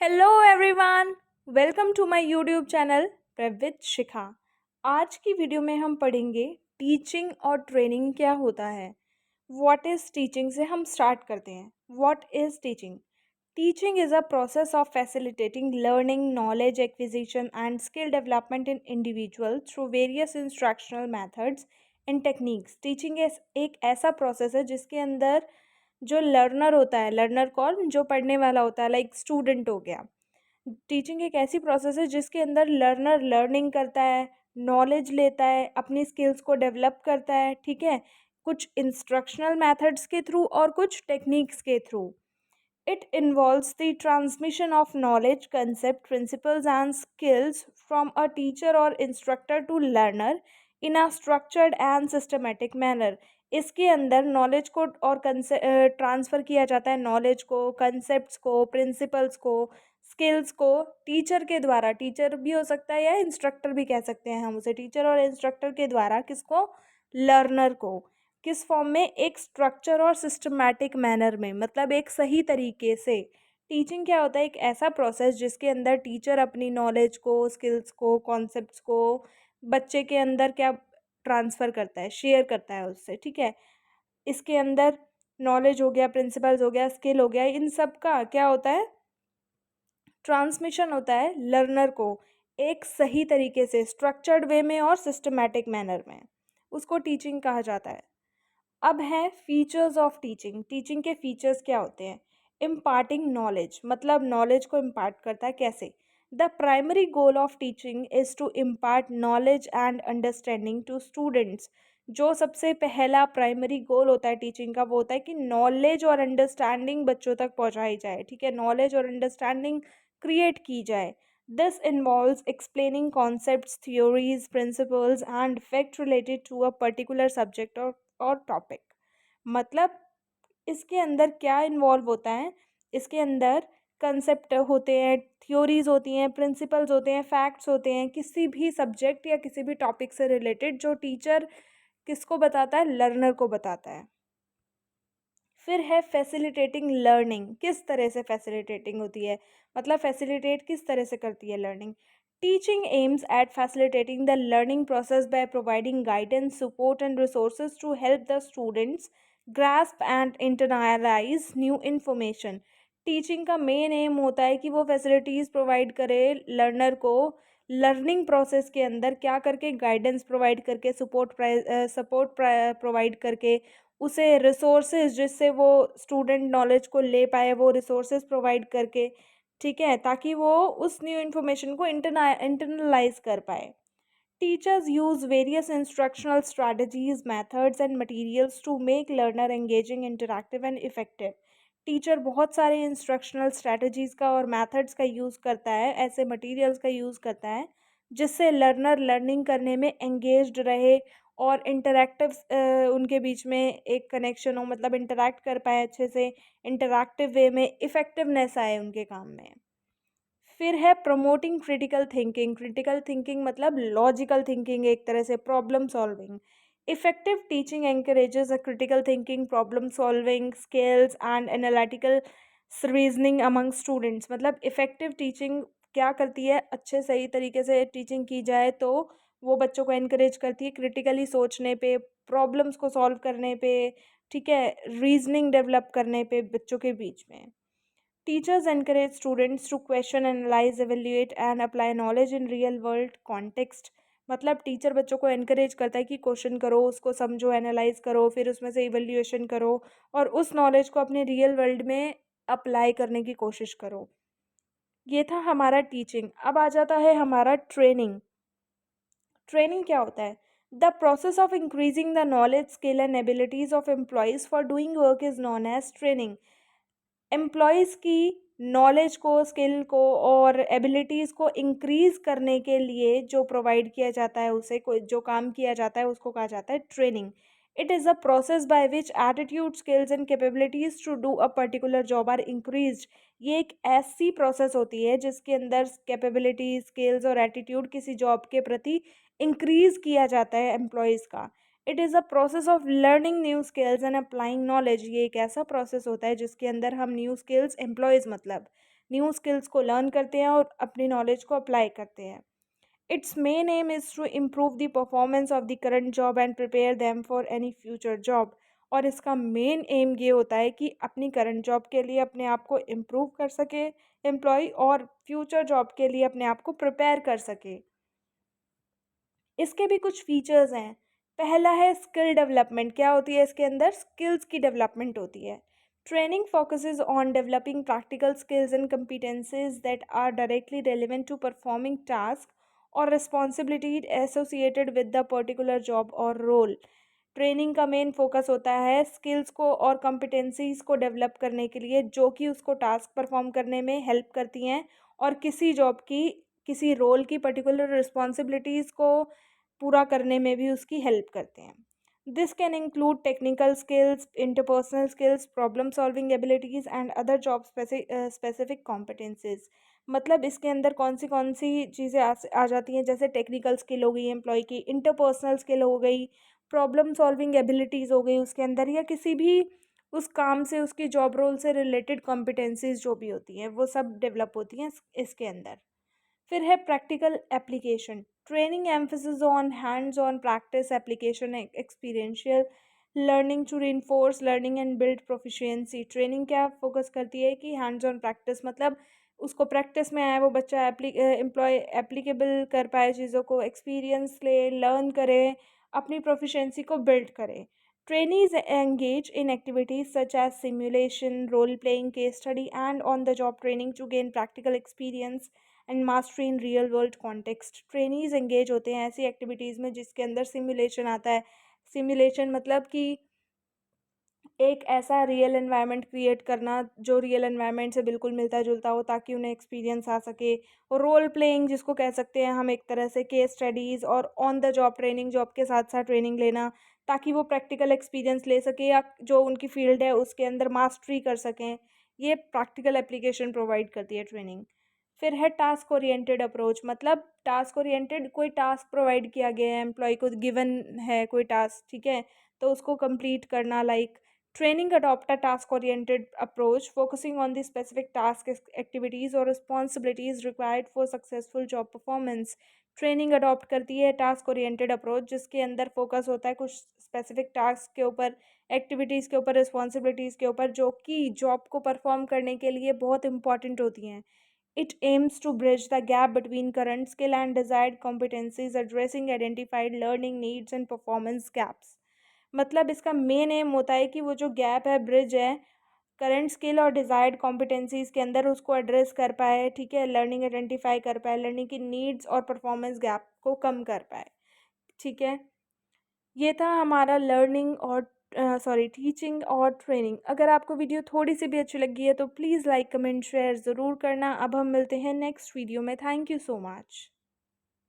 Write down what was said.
Hello everyone, welcome to my YouTube channel Pravit Shikha. आज की video में हम पढ़ेंगे टीचिंग और ट्रेनिंग क्या होता है। व्हाट इज़ टीचिंग से हम स्टार्ट करते हैं। What is teaching? Teaching is a process of facilitating learning, knowledge acquisition and skill development in individual through various instructional methods and techniques. Teaching एक ऐसा प्रोसेस है जिसके अंदर जो लर्नर होता है, लर्नर कौन, जो पढ़ने वाला होता है, लाइक स्टूडेंट हो गया। टीचिंग एक ऐसी प्रोसेस है जिसके अंदर लर्नर लर्निंग करता है, नॉलेज लेता है, अपनी स्किल्स को डेवलप करता है, ठीक है, कुछ इंस्ट्रक्शनल मेथड्स के थ्रू और कुछ टेक्निक्स के through. It involves the transmission of knowledge, concept, principles, and skills from a teacher or instructor to learner in a structured and systematic manner. इसके अंदर नॉलेज को और ट्रांसफ़र किया जाता है, नॉलेज को, कंसेप्ट्स को, प्रिंसिपल्स को, स्किल्स को टीचर के द्वारा। टीचर भी हो सकता है या इंस्ट्रक्टर भी कह सकते हैं हम उसे। टीचर और इंस्ट्रक्टर के द्वारा किसको? लर्नर को। किस फॉर्म में? एक स्ट्रक्चर और सिस्टमैटिक मैनर में, मतलब एक सही तरीके से। टीचिंग क्या होता है? एक ऐसा प्रोसेस जिसके अंदर टीचर अपनी नॉलेज को, स्किल्स को, कॉन्सेप्ट्स को बच्चे के अंदर क्या ट्रांसफ़र करता है, शेयर करता है उससे, ठीक है। इसके अंदर नॉलेज हो गया, प्रिंसिपल्स हो गया, स्किल हो गया, इन सब का क्या होता है? ट्रांसमिशन होता है लर्नर को एक सही तरीके से, स्ट्रक्चर्ड वे में और सिस्टमैटिक मैनर में। उसको टीचिंग कहा जाता है। अब है फीचर्स ऑफ टीचिंग। टीचिंग के फीचर्स क्या होते हैं? इम्पार्टिंग नॉलेज, मतलब नॉलेज को इम्पार्ट करता है। कैसे? The primary goal of teaching is to impart knowledge and understanding to students. जो सबसे पहला प्राइमरी गोल होता है टीचिंग का, वो होता है कि नॉलेज और अंडरस्टैंडिंग बच्चों तक पहुंचाई जाए, ठीक है, नॉलेज और अंडरस्टैंडिंग क्रिएट की जाए। This involves explaining concepts, theories, principles and fact related to a particular subject और टॉपिक। मतलब इसके अंदर क्या इन्वॉल्व होता है? इसके अंदर कंसेप्ट होते हैं, थ्योरीज होती हैं, प्रिंसिपल्स होते हैं, फैक्ट्स होते हैं, किसी भी सब्जेक्ट या किसी भी टॉपिक से रिलेटेड, जो टीचर किसको बताता है? लर्नर को बताता है। फिर है फैसिलिटेटिंग लर्निंग। किस तरह से फैसिलिटेटिंग होती है, मतलब फैसिलिटेट किस तरह से करती है learning? Teaching aims at facilitating the learning process by providing guidance, support and resources to help the students grasp and internalize new information. Teaching का मेन एम होता है कि वो फैसिलिटीज़ प्रोवाइड करे लर्नर को, लर्निंग प्रोसेस के अंदर क्या करके? गाइडेंस प्रोवाइड करके, सपोर्ट प्रोवाइड करके, उसे रिसोर्सेज जिससे वो स्टूडेंट नॉलेज को ले पाए, वो रिसोर्सेज प्रोवाइड करके, ठीक है, ताकि वो उस न्यू इन्फॉर्मेशन को इंटरनलाइज कर पाए। Teachers use various instructional strategies, methods and materials to make learner engaging, interactive and effective. Teacher बहुत सारे इंस्ट्रक्शनल स्ट्रैटेजीज का और मेथड्स का यूज़ करता है, ऐसे मटेरियल्स का यूज़ करता है जिससे लर्नर लर्निंग करने में एंगेज्ड रहे और इंटरैक्टिव उनके बीच में एक कनेक्शन हो, मतलब इंटरैक्ट कर पाए अच्छे से, इंटरैक्टिव वे में इफ़ेक्टिवनेस आए उनके काम में। फिर है promoting critical thinking. Critical thinking मतलब लॉजिकल थिंकिंग, एक तरह से problem solving. Effective teaching encourages a critical thinking, problem solving skills and analytical reasoning among students. मतलब इफेक्टिव टीचिंग क्या करती है? अच्छे सही तरीके से टीचिंग की जाए तो वो बच्चों को एनकरेज करती है क्रिटिकली सोचने पे, प्रॉब्लम्स को सॉल्व करने पे, ठीक है, रीजनिंग डेवलप करने पे बच्चों के बीच में। Teachers encourage students to question, analyze, evaluate and apply knowledge in real world context। मतलब टीचर बच्चों को एनकरेज करता है कि क्वेश्चन करो, उसको समझो, एनालाइज करो, फिर उसमें से इवेल्यूएशन करो और उस नॉलेज को अपने रियल वर्ल्ड में अप्लाई करने की कोशिश करो। ये था हमारा टीचिंग। अब आ जाता है हमारा ट्रेनिंग। ट्रेनिंग क्या होता है? The process of increasing the knowledge, skill and abilities of employees for doing work is known as training. Employees की नॉलेज को, स्किल को और एबिलिटीज़ को इंक्रीज़ करने के लिए जो प्रोवाइड किया जाता है, उसे कोई जो काम किया जाता है उसको कहा जाता है training. It is a process by which attitude, skills and capabilities to do a particular job are increased. ये एक ऐसी प्रोसेस होती है जिसके अंदर कैपेबिलिटी, स्किल्स और एटीट्यूड किसी जॉब के प्रति इंक्रीज़ किया जाता है एम्प्लॉयज़ का। It is a process of learning new skills and applying knowledge. ये एक ऐसा प्रोसेस होता है जिसके अंदर हम न्यू स्किल्स, एम्प्लॉयज़ मतलब न्यू स्किल्स को लर्न करते हैं और अपनी नॉलेज को अप्लाई करते हैं। Its main aim is to improve the performance of the current job and prepare them for any future job। और इसका मेन एम ये होता है कि अपनी करंट जॉब के लिए अपने आप को इम्प्रूव कर सके एम्प्लॉय, और फ्यूचर जॉब के लिए अपने आप को प्रिपेयर कर सके। इसके भी कुछ फीचर्स हैं। पहला है स्किल डेवलपमेंट। क्या होती है इसके अंदर? स्किल्स की डेवलपमेंट होती है। Training focuses on developing practical skills and competencies that are directly relevant to performing task और responsibility associated with the particular job और रोल। ट्रेनिंग का मेन फोकस होता है स्किल्स को और कॉम्पिटेंसीज को डेवलप करने के लिए, जो कि उसको टास्क परफॉर्म करने में हेल्प करती हैं और किसी जॉब की, किसी रोल की पर्टिकुलर रिस्पॉन्सिबिलिटीज़ को पूरा करने में भी उसकी हेल्प करते हैं। This can include technical skills, interpersonal skills, problem solving abilities and other job specific competencies. मतलब इसके अंदर कौन सी चीज़ें आ जाती हैं, जैसे टेक्निकल स्किल हो गई एम्प्लॉय की, इंटरपर्सनल स्किल हो गई, प्रॉब्लम सॉल्विंग एबिलिटीज़ हो गई उसके अंदर, या किसी भी उस काम से, उसकी जॉब रोल से रिलेटेड कॉम्पिटेंसीज जो भी होती हैं वो सब डेवलप होती हैं इसके अंदर। फिर है practical application. Training emphasis on hands on practice application experiential learning to reinforce learning and build proficiency. Training क्या फोकस करती है कि हैंड्स ऑन प्रैक्टिस, मतलब उसको प्रैक्टिस में आए, वो बच्चा एम्प्लॉय एप्लीकेबल कर पाए चीज़ों को, एक्सपीरियंस ले, लर्न करे, अपनी प्रोफिशिएंसी को बिल्ड करे। Trainees engage in activities such as simulation, role playing, case study, and on the job training to gain practical experience and mastery in real world context. Trainees engage होते हैं ऐसी activities में जिसके अंदर simulation आता है। Simulation मतलब कि एक ऐसा रियल एनवायरनमेंट क्रिएट करना जो रियल एनवायरनमेंट से बिल्कुल मिलता जुलता हो, ताकि उन्हें एक्सपीरियंस आ सके। और रोल प्लेइंग जिसको कह सकते हैं हम एक तरह से, केस स्टडीज़ और on the job training, job के साथ साथ ट्रेनिंग लेना, ताकि वो प्रैक्टिकल एक्सपीरियंस ले सके या जो उनकी फील्ड है उसके अंदर मास्टरी कर सकें। ये प्रैक्टिकल एप्लीकेशन प्रोवाइड करती है ट्रेनिंग। फिर है टास्क ओरिएंटेड अप्रोच। मतलब टास्क ओरिएंटेड, कोई टास्क प्रोवाइड किया गया है, एम्प्लॉय को गिवन है कोई टास्क, ठीक है, तो उसको कंप्लीट करना। Like training adopt a task oriented approach focusing on the specific task, activities और responsibilities required for successful job performance. Training adopt करती है टास्क ओरिएंटेड अप्रोच, जिसके अंदर फोकस होता है कुछ स्पेसिफिक टास्क के ऊपर, एक्टिविटीज़ के ऊपर, रिस्पॉन्सिबिलिटीज़ के ऊपर, जो कि जॉब को परफॉर्म करने के लिए बहुत इंपॉर्टेंट होती हैं। It aims to bridge the gap between current skill and desired competencies, addressing identified learning needs and performance gaps। मतलब इसका मेन एम होता है कि वो जो गैप है, ब्रिज है, करंट स्किल और डिज़ायर्ड कॉम्पिटेंसीज के अंदर, उसको एड्रेस कर पाए, ठीक है, लर्निंग आइडेंटिफाई कर पाए, लर्निंग की नीड्स और परफॉर्मेंस गैप को कम कर पाए, ठीक है। ये था हमारा लर्निंग और टीचिंग और ट्रेनिंग। अगर आपको वीडियो थोड़ी सी भी अच्छी लगी है तो प्लीज़ लाइक, कमेंट, शेयर ज़रूर करना। अब हम मिलते हैं नेक्स्ट वीडियो में। Thank you so much.